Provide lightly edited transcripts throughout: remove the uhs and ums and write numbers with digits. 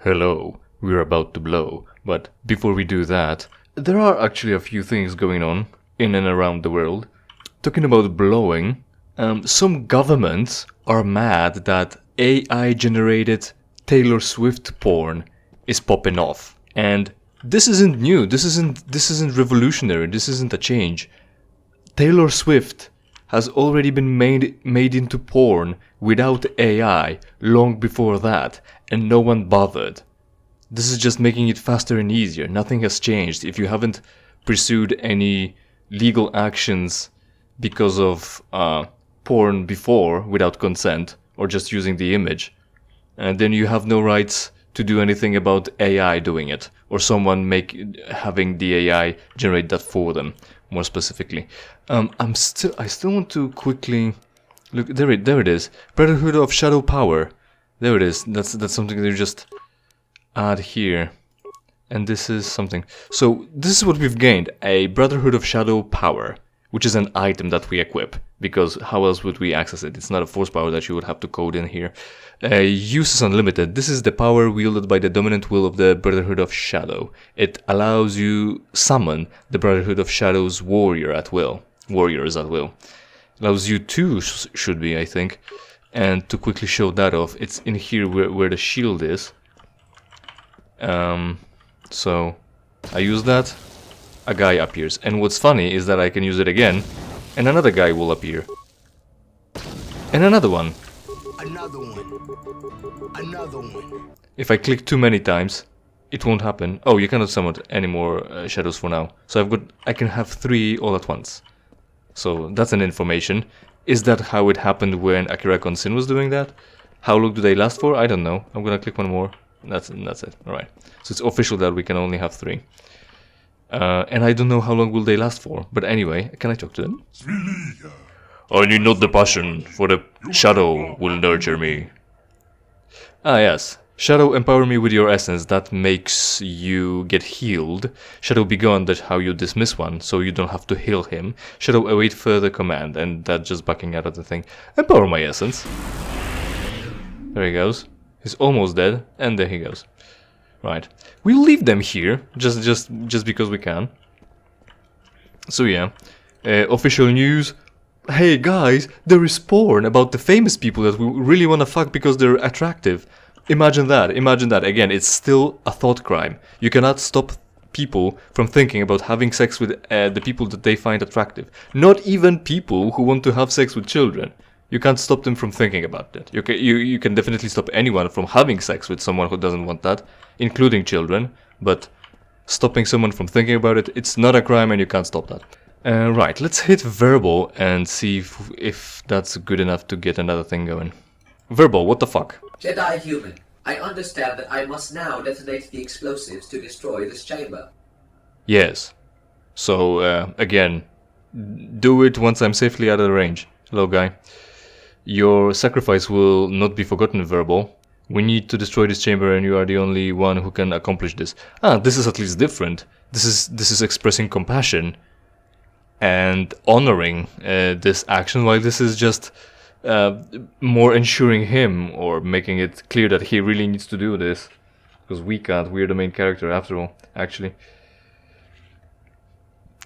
Hello, we're about to blow. But before we do that, there are actually a few things going on in and around the world. Talking about blowing, some governments are mad that AI-generated Taylor Swift porn is popping off. And this isn't new, this isn't revolutionary, this isn't a change. Taylor Swift has already been made into porn without AI long before that, and no one bothered. This is just making it faster and easier. Nothing has changed. If you haven't pursued any legal actions because of porn before without consent or just using the image, then you have no rights to do anything about AI doing it or someone having the AI generate that for them. More specifically, I still want to quickly look. There it is. Brotherhood of Shadow Power. There it is. That's something they just add here, and this is something. So this is what we've gained: a Brotherhood of Shadow Power, which is an item that we equip. Because how else would we access it? It's not a force power that you would have to code in here. Use is unlimited. This is the power wielded by the dominant will of the Brotherhood of Shadow. It allows you summon the Brotherhood of Shadow's warriors at will. Allows you to, should be, I think. And to quickly show that off, it's in here where the shield is. So I use that, a guy appears. And what's funny is that I can use it again, and another guy will appear. And another one. Another one. Another one. If I click too many times, it won't happen. Oh, you cannot summon any more shadows for now. So I can have 3 all at once. So that's an information. Is that how it happened when Akira Konsin was doing that? How long do they last for? I don't know. I'm gonna click one more. That's it. Alright. So it's official that we can only have 3. And I don't know how long will they last for. But anyway, can I talk to them? I need not the passion, for the shadow will nurture me. Ah yes. Shadow, empower me with your essence. That makes you get healed. Shadow, be gone. That's how you dismiss one, so you don't have to heal him. Shadow, await further command. And that just backing out of the thing. Empower my essence. There he goes. He's almost dead, and there he goes. Right. We'll leave them here, just because we can. So yeah. Official news. Hey guys, there is porn about the famous people that we really want to fuck because they're attractive. Imagine that. Again, it's still a thought crime. You cannot stop people from thinking about having sex with the people that they find attractive. Not even people who want to have sex with children. You can't stop them from thinking about that. You can definitely stop anyone from having sex with someone who doesn't want that, including children. But stopping someone from thinking about it, it's not a crime and you can't stop that. Right, let's hit verbal and see if that's good enough to get another thing going. Verbal, what the fuck? Jedi human, I understand that I must now detonate the explosives to destroy this chamber. Yes. So, again, do it once I'm safely out of range. Hello, guy. Your sacrifice will not be forgotten, verbal. We need to destroy this chamber and you are the only one who can accomplish this. Ah, this is at least different. This is expressing compassion and honoring this action, while this is just more ensuring him or making it clear that he really needs to do this. Because we can't, we're the main character after all, actually.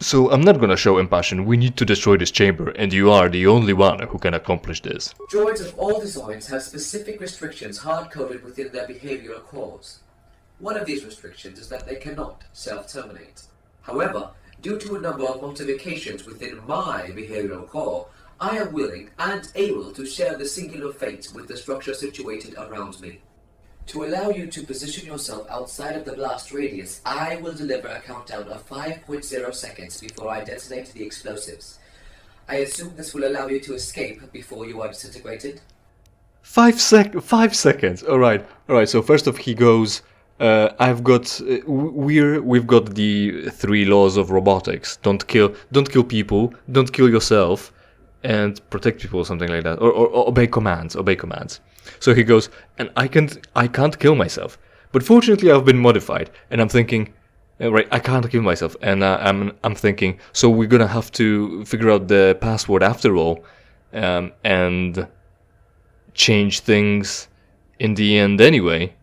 So I'm not gonna show impassion, we need to destroy this chamber, and you are the only one who can accomplish this. Droids of all designs have specific restrictions hard-coded within their behavioral cores. One of these restrictions is that they cannot self-terminate. However, due to a number of modifications within my behavioral core, I am willing and able to share the singular fate with the structure situated around me. To allow you to position yourself outside of the blast radius, I will deliver a countdown of 5.0 seconds before I detonate the explosives. I assume this will allow you to escape before you are disintegrated? 5 seconds. Alright. So first off he goes, we've got the 3 laws of robotics. Don't kill people, don't kill yourself, and protect people, something like that. Or obey commands. So he goes, and I can't kill myself. But fortunately I've been modified, and I'm thinking, right, I can't kill myself, and I'm thinking, so we're gonna have to figure out the password after all, and change things in the end anyway.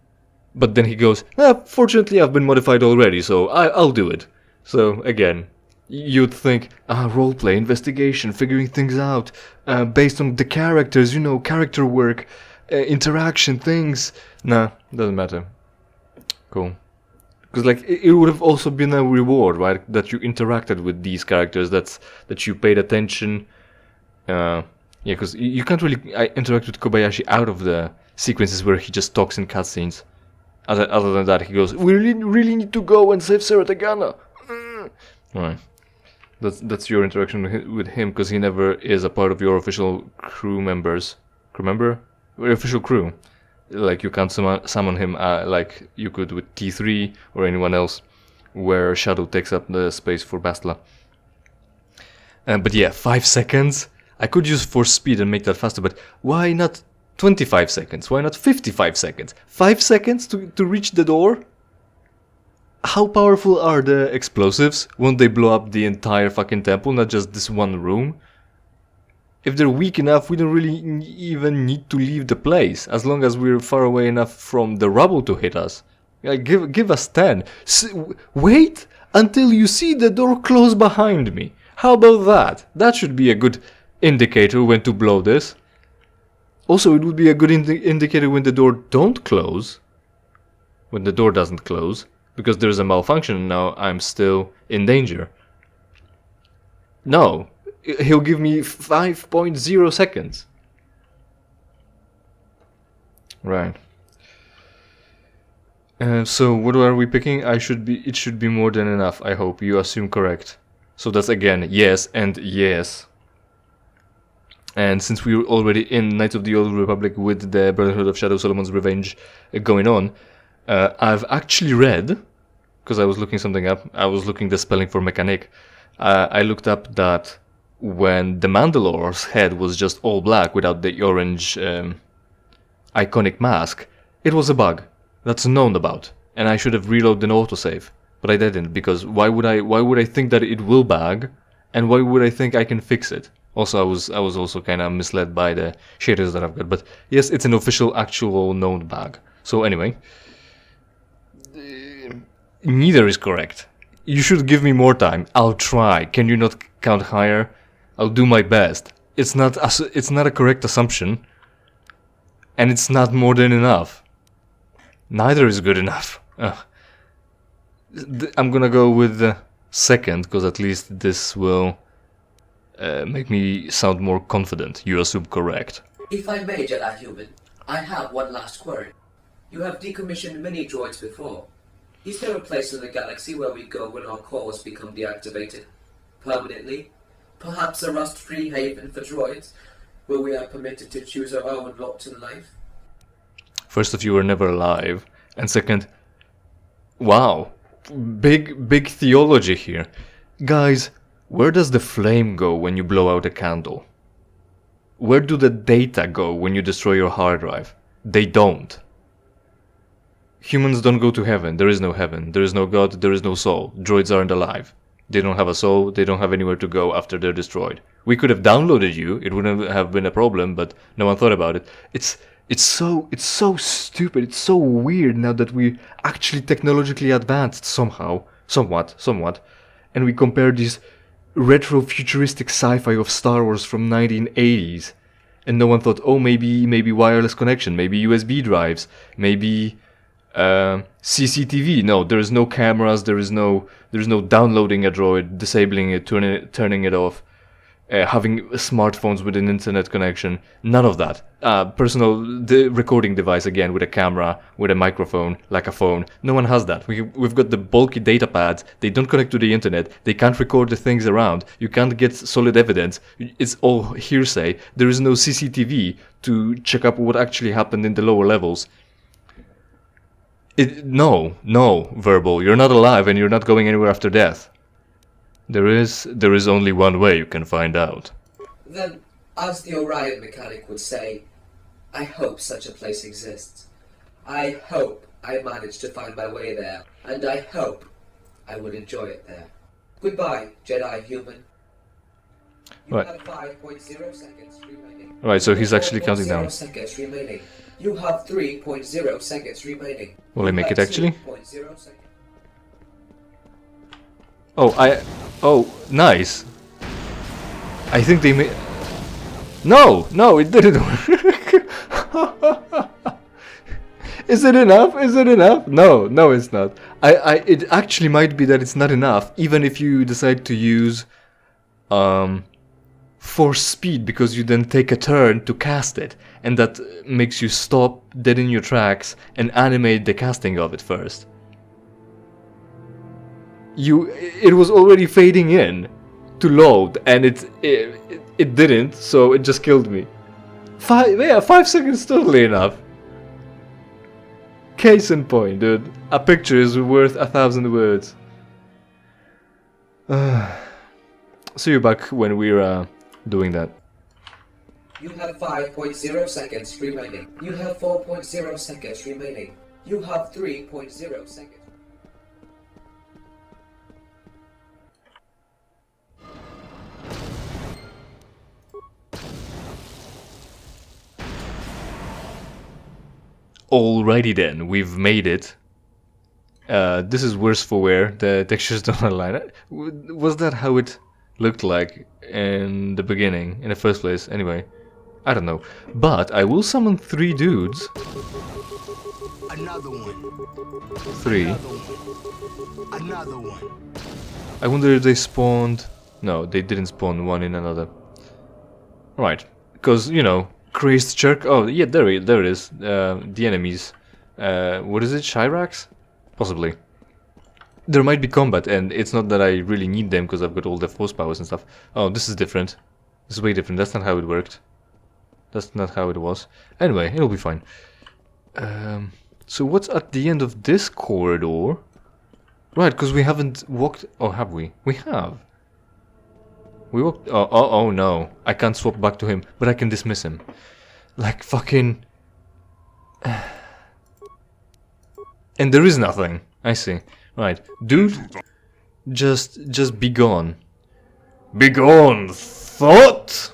But then he goes, fortunately I've been modified already, so I'll do it. So again, you'd think, roleplay, investigation, figuring things out, based on the characters, you know, character work, interaction, things. Nah, doesn't matter. Cool. Because like it would have also been a reward, right? That you interacted with these characters, that you paid attention. Yeah, because you can't really interact with Kobayashi out of the sequences where he just talks in cutscenes. Other than that, he goes, "We really need to go and save Sarah Tagana." Right. That's your interaction with him, because he never is a part of your official crew members. Crew member? Your official crew. Like, you can't summon him like you could with T3 or anyone else, where Shadow takes up the space for Bastila. But yeah, 5 seconds? I could use force speed and make that faster, but why not 25 seconds? Why not 55 seconds? 5 seconds to reach the door? How powerful are the explosives? Won't they blow up the entire fucking temple, not just this one room? If they're weak enough, we don't really even need to leave the place, as long as we're far away enough from the rubble to hit us. Like, give us 10. Wait until you see the door close behind me. How about that? That should be a good indicator when to blow this. Also, it would be a good indicator when the door don't close. When the door doesn't close. Because there's a malfunction and now I'm still in danger. No. He'll give me 5.0 seconds. Right. So what are we picking? It should be more than enough, I hope. You assume correct. So that's again yes and yes. And since we're already in Knights of the Old Republic with the Brotherhood of Shadow Solomon's Revenge going on, I've actually read, because I was looking something up, I was looking the spelling for mechanic, I looked up that when the Mandalore's head was just all black without the orange iconic mask, it was a bug. That's known about. And I should have reloaded an autosave. But I didn't, because why would I think that it will bug? And why would I think I can fix it? Also, I was also kind of misled by the shaders that I've got. But yes, it's an official, actual known bug. So anyway, neither is correct. You should give me more time. I'll try. Can you not count higher? I'll do my best. It's not a correct assumption. And it's not more than enough. Neither is good enough. I'm gonna go with the second, because at least this will make me sound more confident. You assume correct. If I may, Jedi Human, I have one last query. You have decommissioned many droids before. Is there a place in the galaxy where we go when our cores become deactivated? Permanently? Perhaps a rust-free haven for droids, where we are permitted to choose our own lot in life? First of you were never alive, and second, wow, big theology here. Guys, where does the flame go when you blow out a candle? Where do the data go when you destroy your hard drive? They don't. Humans don't go to heaven. There is no heaven. There is no God. There is no soul. Droids aren't alive. They don't have a soul. They don't have anywhere to go after they're destroyed. We could have downloaded you. It wouldn't have been a problem, but no one thought about it. It's so stupid. It's so weird now that we actually technologically advanced somewhat, and we compare these retro futuristic sci-fi of Star Wars from 1980s, and no one thought, oh, maybe wireless connection, maybe USB drives, maybe CCTV. No, there is no cameras. There is no downloading a droid, disabling it, turning it off, having smartphones with an internet connection. None of that. The recording device again with a camera, with a microphone, like a phone. No one has that. We've got the bulky data pads. They don't connect to the internet. They can't record the things around. You can't get solid evidence. It's all hearsay. There is no CCTV to check up what actually happened in the lower levels. No, Verbal. You're not alive and you're not going anywhere after death. There is only one way you can find out. Then, as the Orion mechanic would say, I hope such a place exists. I hope I manage to find my way there, and I hope I will enjoy it there. Goodbye, Jedi Human. You Right. have 5.0 seconds remaining. Right, so he's actually counting 4.0 down. seconds remaining. You have 3.0 seconds remaining. Will I You make have it actually? 2.0 seconds. Oh, oh, nice. I think they made... No, no, it didn't work. Is it enough? Is it enough? No, no, it's not. It actually might be that it's not enough, even if you decide to use force speed, because you then take a turn to cast it, and that makes you stop dead in your tracks and animate the casting of it first. It was already fading in to load, and it didn't, so it just killed me. 5 seconds totally enough. Case in point, dude. A picture is worth 1,000 words. See you back when we're doing that. You have 5.0 seconds remaining. You have 4.0 seconds remaining. You have 3.0 seconds. Alrighty then, we've made it. This is worse for wear. The textures don't align. Was that how it looked like in the beginning, in the first place? Anyway, I don't know. But I will summon 3 dudes. Another one. 3. Another one. Another one. I wonder if they spawned... No, they didn't spawn one in another. Right, because, you know, crazed jerk... Oh, yeah, there it is. The enemies. What is it? Shirax? Possibly. There might be combat, and it's not that I really need them because I've got all the force powers and stuff. Oh, this is different. This is way different. That's not how it worked. That's not how it was. Anyway, it'll be fine. So what's at the end of this corridor? Right, because we haven't walked... Oh, have we? We have. We walked... Oh, no. I can't swap back to him, but I can dismiss him. Like, fucking... And there is nothing. I see. Right. Dude, just be gone. Be gone, thought!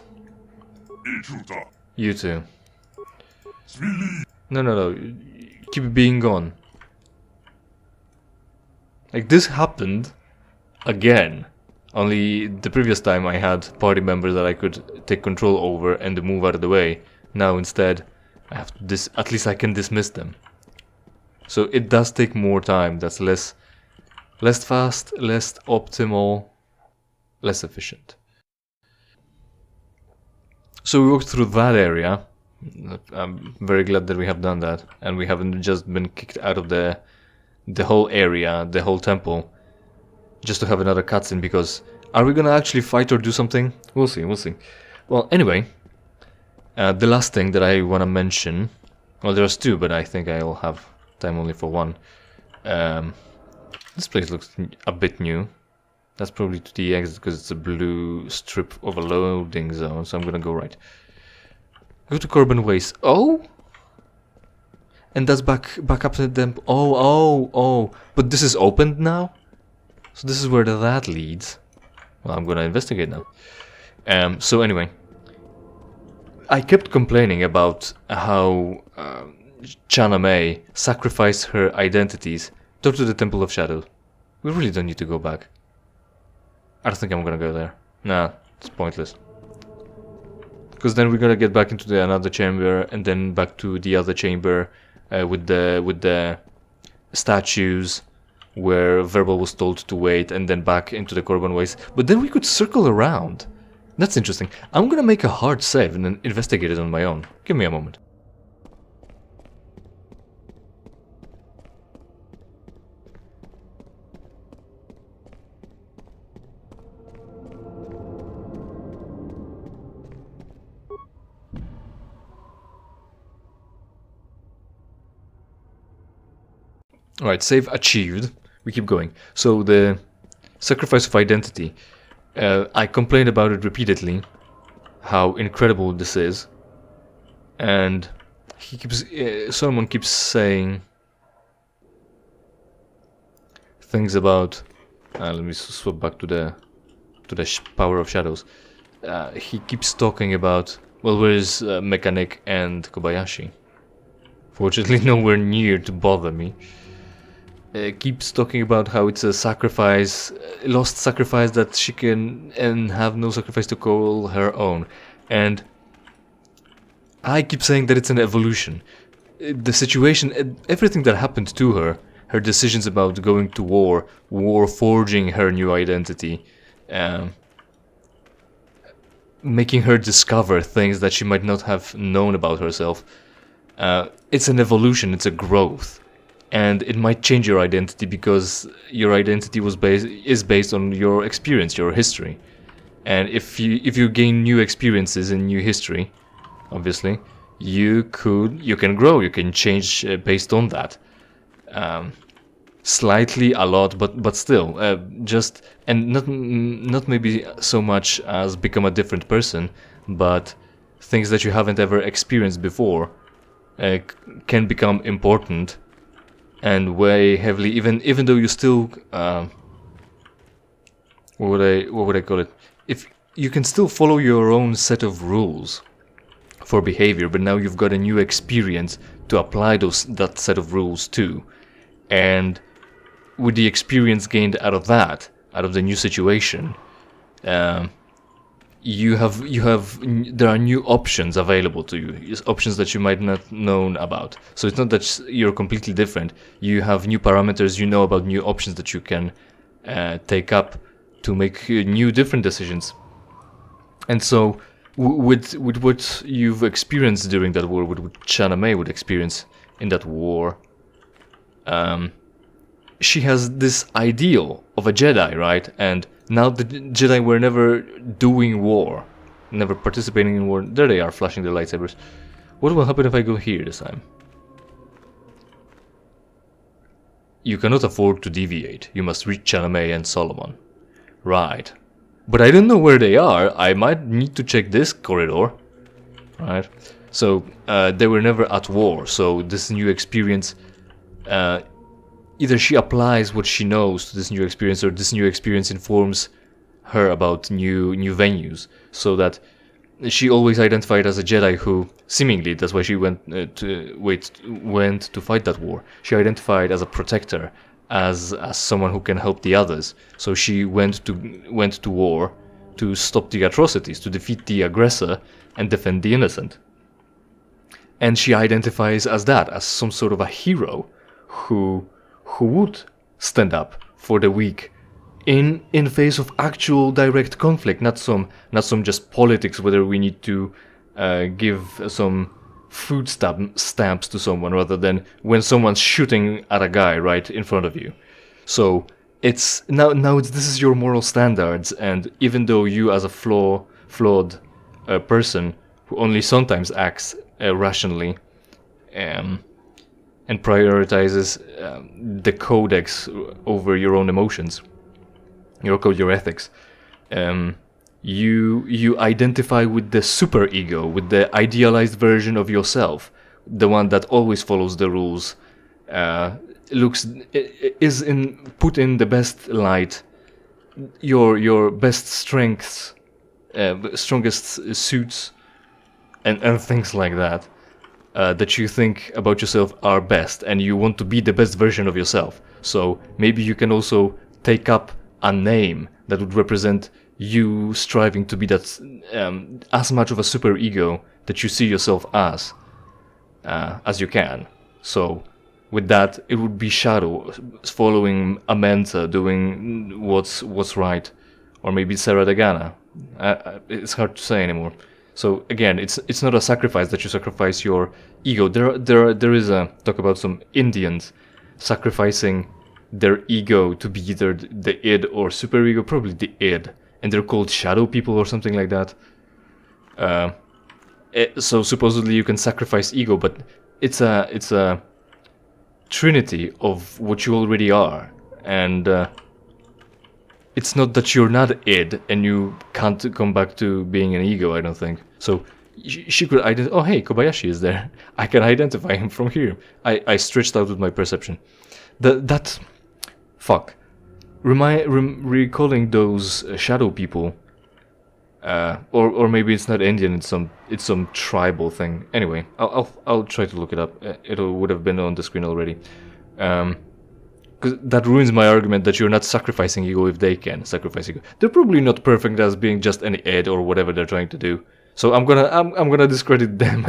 You too. No. Keep being gone. Like, this happened again. Only the previous time I had party members that I could take control over and move out of the way. Now instead, I have to at least I can dismiss them. So it does take more time. That's less fast, less optimal, less efficient. So we walked through that area. I'm very glad that we have done that, and we haven't just been kicked out of the whole area, the whole temple, just to have another cutscene. Because are we gonna actually fight or do something? We'll see. Well, anyway, the last thing that I wanna mention. Well, there's 2, but I think I'll have time only for 1. This place looks a bit new. That's probably to the exit because it's a blue strip of a loading zone, so I'm gonna go right. Go to Corbin Waste. Oh! And that's back up to them. Oh. But this is opened now? So this is where that leads. Well, I'm gonna investigate now. So anyway. I kept complaining about how Chana Mei sacrificed her identities to the Temple of Shadow. We really don't need to go back. I don't think I'm gonna go there. Nah, it's pointless. Because then we're gonna get back into another chamber and then back to the other chamber with the statues where Verbal was told to wait, and then back into the Corbin Waste. But then we could circle around. That's interesting. I'm gonna make a hard save and then investigate it on my own. Give me a moment. Alright, save achieved. We keep going. So the sacrifice of identity. I complained about it repeatedly, how incredible this is. And someone keeps saying things about... let me swap back to the power of shadows. he keeps talking about, well, where's Mechanic and Kobayashi? Fortunately, nowhere near to bother me. Keeps talking about how it's a sacrifice, lost sacrifice that she can and have no sacrifice to call her own. And I keep saying that it's an evolution. The situation, everything that happened to her, her decisions about going to war forging her new identity, making her discover things that she might not have known about herself. It's an evolution, it's a growth. And it might change your identity because your identity is based on your experience, your history. And if you gain new experiences and new history, obviously, you can grow, you can change based on that. Slightly, a lot, but still, just, and not maybe so much as become a different person, but things that you haven't ever experienced before can become important and weigh heavily, even though you still what would I call it? If you can still follow your own set of rules for behavior, but now you've got a new experience to apply that set of rules to, and with the experience gained out of the new situation, there are new options available to you, options that you might not known about. So it's not that you're completely different. You have new parameters, you know about new options that you can take up to make new different decisions. And so with what you've experienced during that war, with what Chana Mei would experience in that war, she has this ideal of a Jedi, right? And now the Jedi were never doing war, never participating in war. There they are, flashing their lightsabers. What will happen if I go here this time? You cannot afford to deviate. You must reach Chana Mei and Solomon. Right. But I don't know where they are. I might need to check this corridor. Right. So, they were never at war. So this new experience, either she applies what she knows to this new experience, or this new experience informs her about new venues, so that she always identified as a Jedi who, seemingly, that's why she went to fight that war. She identified as a protector, as someone who can help the others. So she went to war to stop the atrocities, to defeat the aggressor and defend the innocent. And she identifies as that, as some sort of a hero who would stand up for the weak in face of actual direct conflict, not some just politics, whether we need to give some food stamps to someone, rather than when someone's shooting at a guy right in front of you. So it's now this is your moral standards, and even though you as a flawed person who only sometimes acts rationally, and prioritizes the codex over your own emotions, your ethics. You identify with the super ego, with the idealized version of yourself, the one that always follows the rules, put in the best light, your best strengths, strongest suits, and things like that. That you think about yourself are best, and you want to be the best version of yourself. So maybe you can also take up a name that would represent you striving to be that as much of a super ego that you see yourself as you can. So with that, it would be Shadow following Amenta, doing what's right, or maybe Sarah Dagana. It's hard to say anymore. So again, it's not a sacrifice that you sacrifice your ego. There is a talk about some Indians sacrificing their ego to be either the id or super ego, probably the id, and they're called shadow people or something like that. So supposedly you can sacrifice ego, but it's a trinity of what you already are, and it's not that you're not id and you can't come back to being an ego, I don't think. So she could identify, oh hey, Kobayashi is there. I can identify him from here. I stretched out with my perception. Recalling those shadow people, Or maybe it's not Indian. It's some tribal thing. Anyway, I'll try to look it up. It would have been on the screen already. Because that ruins my argument that you're not sacrificing ego if they can sacrifice ego. They're probably not perfect as being just any ad or whatever they're trying to do. So I'm gonna discredit them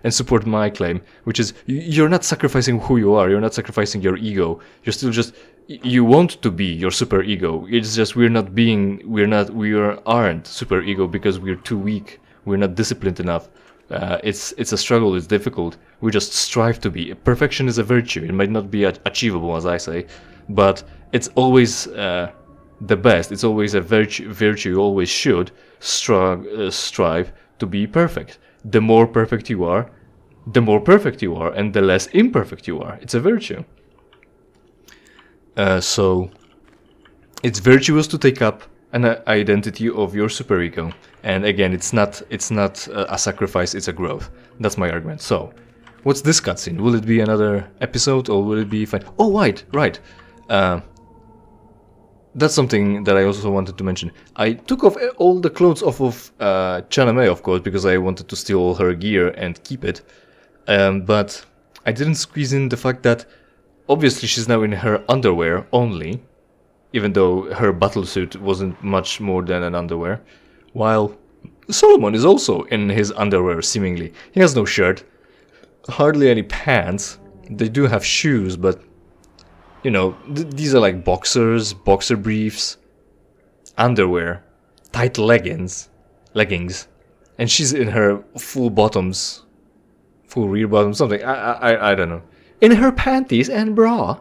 and support my claim, which is you're not sacrificing who you are. You're not sacrificing your ego. You're still just you want to be your super ego. It's just we aren't super ego because we're too weak. We're not disciplined enough. It's a struggle. It's difficult. We just strive to be. Perfection is a virtue. It might not be achievable, as I say, but it's always the best. It's always a virtue. You always should strive to be perfect. The more perfect you are, and the less imperfect you are. It's a virtue. So it's virtuous to take up an identity of your superego. And again, it's not a sacrifice, it's a growth. That's my argument. So, what's this cutscene? Will it be another episode or will it be fine? Oh, right. That's something that I also wanted to mention. I took off all the clothes off of Chaname, of course, because I wanted to steal all her gear and keep it. But I didn't squeeze in the fact that obviously she's now in her underwear only, even though her battlesuit wasn't much more than an underwear. While Solomon is also in his underwear, seemingly. He has no shirt, hardly any pants. They do have shoes, but, you know, these are like boxers, boxer briefs, underwear, tight leggings, and she's in her full bottoms, full rear bottoms, something, I don't know. In her panties and bra,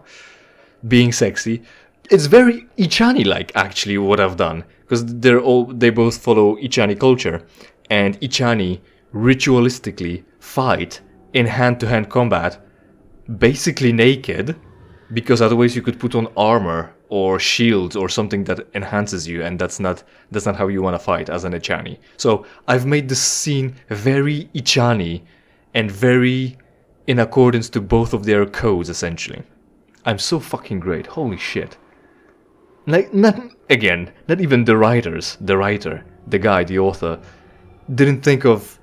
being sexy. It's very Ichani-like, actually, what I've done. Because they both follow Ichani culture. And Ichani ritualistically fight in hand-to-hand combat, basically naked, because otherwise you could put on armor or shields or something that enhances you, and that's not how you want to fight as an Ichani. So I've made this scene very Ichani and very in accordance to both of their codes, essentially. I'm so fucking great, holy shit. Like, not even the writer, the guy, the author, didn't think of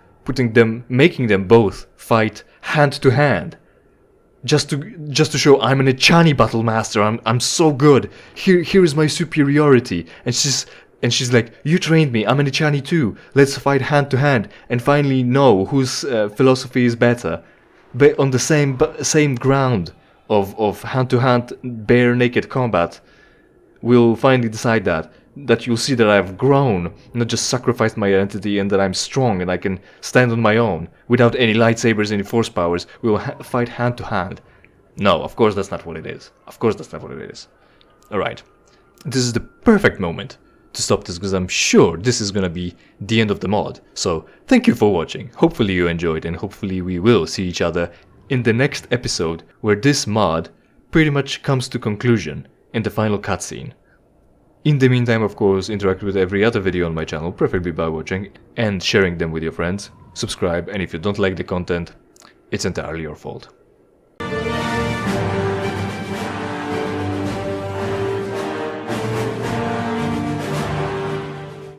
making them both fight hand to hand, just to show I'm an Ichani battle master. I'm so good. Here is my superiority. And she's like, you trained me. I'm an Ichani too. Let's fight hand to hand and finally know whose philosophy is better. But on the same ground of hand to hand bare naked combat. We'll finally decide that you'll see that I've grown, not just sacrificed my identity, and that I'm strong and I can stand on my own, without any lightsabers, any force powers. We'll fight hand to hand. No, of course that's not what it is. Alright. This is the perfect moment to stop this, because I'm sure this is gonna be the end of the mod. So, thank you for watching. Hopefully you enjoyed, and hopefully we will see each other in the next episode, where this mod pretty much comes to conclusion in the final cutscene. In the meantime, of course, interact with every other video on my channel, preferably by watching and sharing them with your friends. Subscribe, and if you don't like the content, it's entirely your fault.